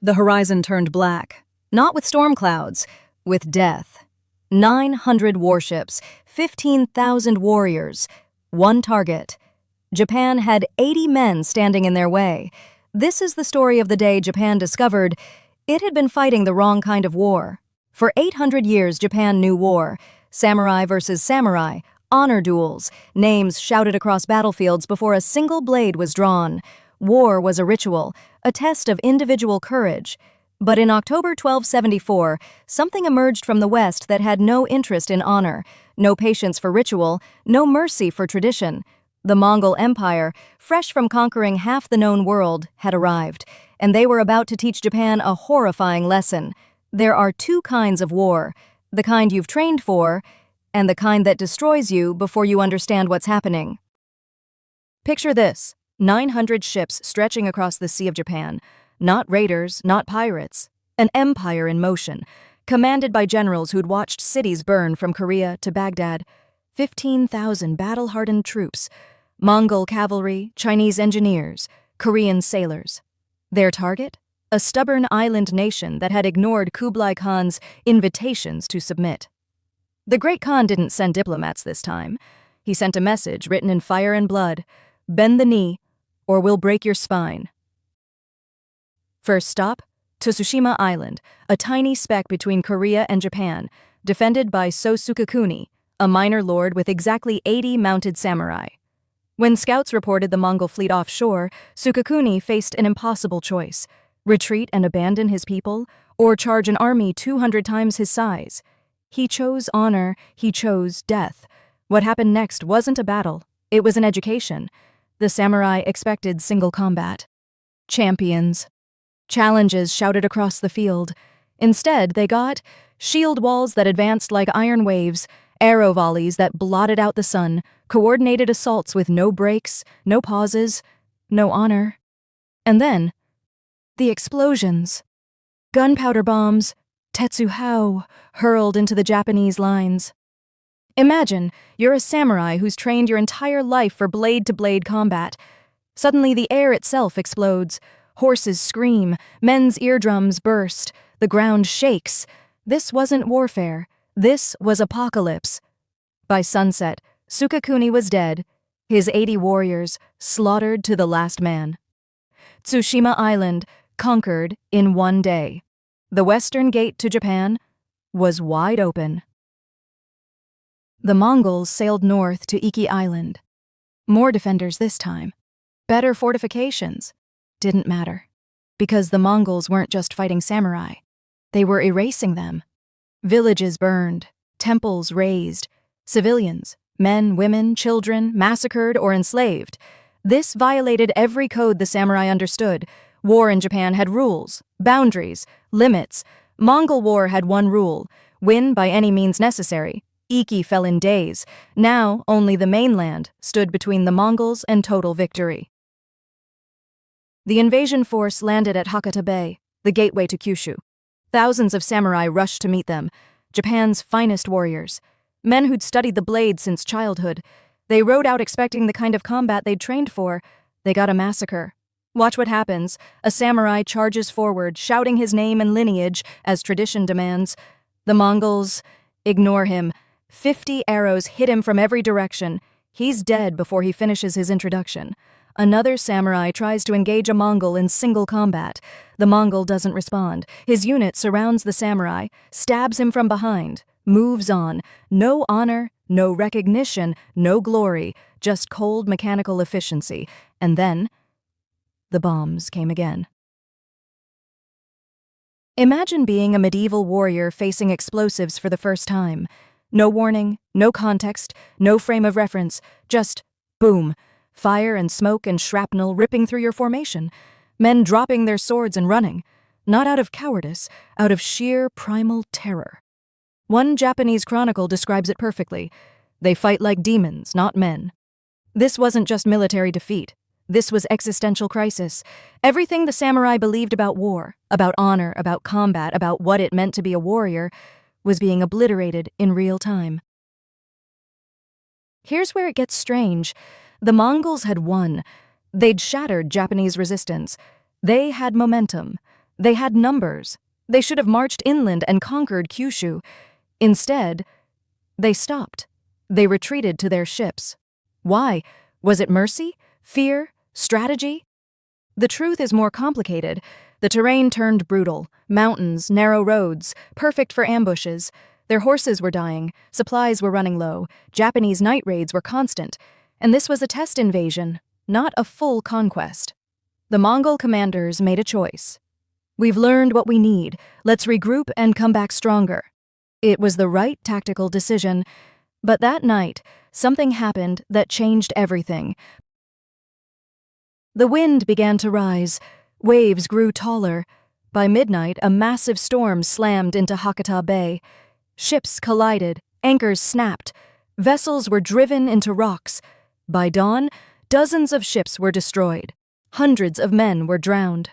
The horizon turned black, not with storm clouds, with death. 900 warships, 15,000 warriors, one target. Japan had 80 men standing in their way. This is the story of the day Japan discovered it had been fighting the wrong kind of war. For 800 years, Japan knew war. Samurai versus samurai, honor duels, names shouted across battlefields before a single blade was drawn. War was a ritual, a test of individual courage. But in October 1274, something emerged from the West that had no interest in honor, no patience for ritual, no mercy for tradition. The Mongol Empire, fresh from conquering half the known world, had arrived, and they were about to teach Japan a horrifying lesson. There are two kinds of war, the kind you've trained for, and the kind that destroys you before you understand what's happening. Picture this, 900 ships stretching across the Sea of Japan. Not raiders, not pirates. An empire in motion, commanded by generals who'd watched cities burn from Korea to Baghdad. 15,000 battle-hardened troops. Mongol cavalry, Chinese engineers, Korean sailors. Their target? A stubborn island nation that had ignored Kublai Khan's invitations to submit. The Great Khan didn't send diplomats this time. He sent a message written in fire and blood. Bend the knee, or we'll break your spine. First stop, Tsushima Island, a tiny speck between Korea and Japan, defended by Sukekuni, a minor lord with exactly 80 mounted samurai. When scouts reported the Mongol fleet offshore, Sukekuni faced an impossible choice: retreat and abandon his people, or charge an army 200 times his size. He chose honor, he chose death. What happened next wasn't a battle, it was an education. The samurai expected single combat. Champions. Challenges shouted across the field. Instead, they got shield walls that advanced like iron waves, arrow volleys that blotted out the sun, coordinated assaults with no breaks, no pauses, no honor. And then, the explosions. Gunpowder bombs, Tetsuhao, hurled into the Japanese lines. Imagine, you're a samurai who's trained your entire life for blade-to-blade combat. Suddenly the air itself explodes. Horses scream, men's eardrums burst, the ground shakes. This wasn't warfare. This was apocalypse. By sunset, Sukekuni was dead, his 80 warriors slaughtered to the last man. Tsushima Island conquered in one day. The western gate to Japan was wide open. The Mongols sailed north to Iki Island. More defenders this time. Better fortifications. Didn't matter. Because the Mongols weren't just fighting samurai. They were erasing them. Villages burned, temples razed, civilians, men, women, children, massacred or enslaved. This violated every code the samurai understood. War in Japan had rules, boundaries, limits. Mongol war had one rule: win by any means necessary. Iki fell in days. Now only the mainland stood between the Mongols and total victory. The invasion force landed at Hakata Bay, the gateway to Kyushu. Thousands of samurai rushed to meet them, Japan's finest warriors. Men who'd studied the blade since childhood. They rode out expecting the kind of combat they'd trained for. They got a massacre. Watch what happens. A samurai charges forward, shouting his name and lineage as tradition demands. The Mongols ignore him. 50 arrows hit him from every direction. He's dead before he finishes his introduction. Another samurai tries to engage a Mongol in single combat. The Mongol doesn't respond. His unit surrounds the samurai, stabs him from behind, moves on. No honor, no recognition, no glory, just cold mechanical efficiency. And then, the bombs came again. Imagine being a medieval warrior facing explosives for the first time. No warning, no context, no frame of reference, just boom. Fire and smoke and shrapnel ripping through your formation. Men dropping their swords and running. Not out of cowardice, out of sheer primal terror. One Japanese chronicle describes it perfectly. They fight like demons, not men. This wasn't just military defeat. This was existential crisis. Everything the samurai believed about war, about honor, about combat, about what it meant to be a warrior, was being obliterated in real time. Here's where it gets strange. The Mongols had won. They'd shattered Japanese resistance. They had momentum. They had numbers. They should have marched inland and conquered Kyushu. Instead, they stopped. They retreated to their ships. Why? Was it mercy? Fear? Strategy? The truth is more complicated. The terrain turned brutal. Mountains, narrow roads, perfect for ambushes. Their horses were dying. Supplies were running low. Japanese night raids were constant. And this was a test invasion, not a full conquest. The Mongol commanders made a choice. We've learned what we need. Let's regroup and come back stronger. It was the right tactical decision. But that night, something happened that changed everything. The wind began to rise. Waves grew taller. By midnight, a massive storm slammed into Hakata Bay. Ships collided. Anchors snapped. Vessels were driven into rocks. By dawn, dozens of ships were destroyed. Hundreds of men were drowned.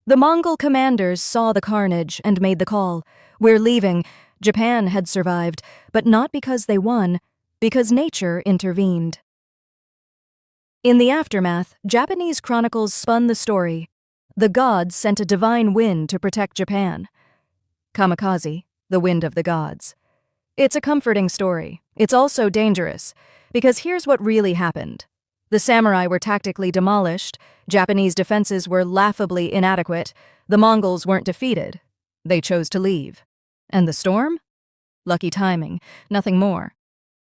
The Mongol commanders saw the carnage and made the call. We're leaving. Japan had survived, but not because they won, because nature intervened. In the aftermath, Japanese chronicles spun the story. The gods sent a divine wind to protect Japan. Kamikaze, the wind of the gods. It's a comforting story. It's also dangerous, because here's what really happened. The samurai were tactically demolished, Japanese defenses were laughably inadequate, the Mongols weren't defeated. They chose to leave. And the storm? Lucky timing, nothing more.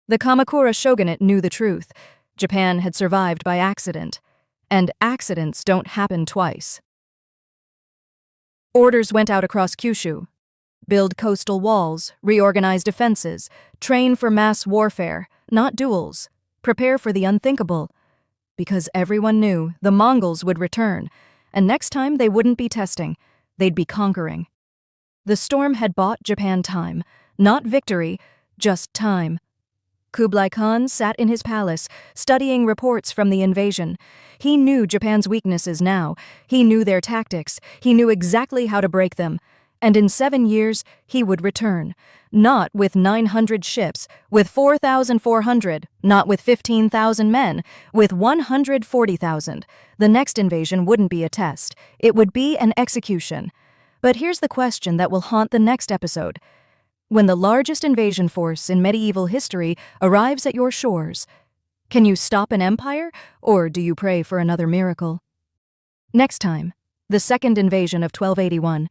The Kamakura shogunate knew the truth. Japan had survived by accident. And accidents don't happen twice. Orders went out across Kyushu. Build coastal walls, reorganize defenses, train for mass warfare, not duels. Prepare for the unthinkable. Because everyone knew the Mongols would return, and next time they wouldn't be testing, they'd be conquering. The storm had bought Japan time, not victory, just time. Kublai Khan sat in his palace, studying reports from the invasion. He knew Japan's weaknesses now. He knew their tactics. He knew exactly how to break them. And in 7 years, he would return. Not with 900 ships, with 4,400, not with 15,000 men, with 140,000. The next invasion wouldn't be a test. It would be an execution. But here's the question that will haunt the next episode. When the largest invasion force in medieval history arrives at your shores, can you stop an empire, or do you pray for another miracle? Next time, the second invasion of 1281,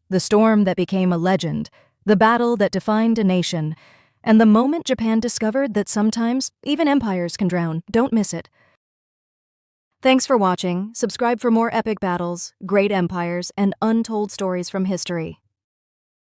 the storm that became a legend, the battle that defined a nation, and the moment Japan discovered that sometimes even empires can drown. Don't miss it. Thanks for watching. Subscribe for more epic battles, great empires, and untold stories from history.